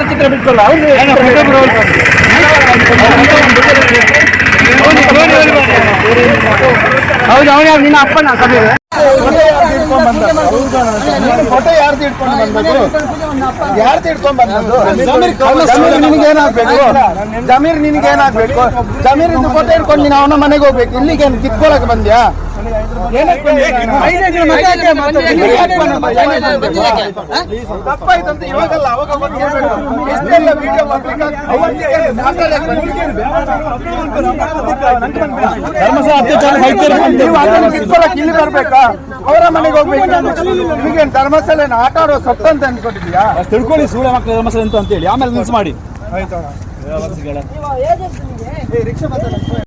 ಚಿತ್ರ ಬಿಟ್ಕೊಳ್ಳ ಹೌದು ಅವನ ನಿನ್ನ ಅಪ್ಪನ ಫೋಟೋ ಯಾರ್ದು ಇಟ್ಕೊಂಡು ಬಂದದ್ದು? ಯಾರ್ದು ಇಟ್ಕೊಂಡ್ ಬಂದದ್ದು? ಜಮೀರ್ ನಿನಗೇನಾಗ್ಬೇಕು? ಜಮೀರ್ ನಿನಗೇನಾಗ್ಬೇಕು? ಜಮೀರಿಂದ ಫೋಟೋ ಇಟ್ಕೊಂಡು ನೀನು ಅವನ ಮನೆಗೆ ಹೋಗ್ಬೇಕು. ಇಲ್ಲಿಗೆ ಕಿತ್ಕೊಳಕ್ ಬಂದ್ಯಾ? ತಪ್ಪಾಯ್ತಂತ ಇವಾಗಲ್ಲ, ಅವಾಗ ಕಿತ್ಕೊಳಕ್ ಇಲ್ಲಿ ಬರ್ಬೇಕಾ? ಅವರ ಮನೆಗೆ ಹೋಗ್ಬೇಕು. ನಿಮಗೇನು ಧರ್ಮಸ್ಥಳ ಆಟ ಆಡೋ ಸತ್ತು ಅಂತ ಅನ್ಕೊಂಡಿದ್ಯಾ? ತಿಳ್ಕೊಳ್ಳಿ ಸೂಳೆ ಮಕ್ಕಳ ಧರ್ಮಸ್ಥಳ ಅಂತ ಹೇಳಿ ಆಮೇಲೆ ನಿಲ್ಸ್ ಮಾಡಿ.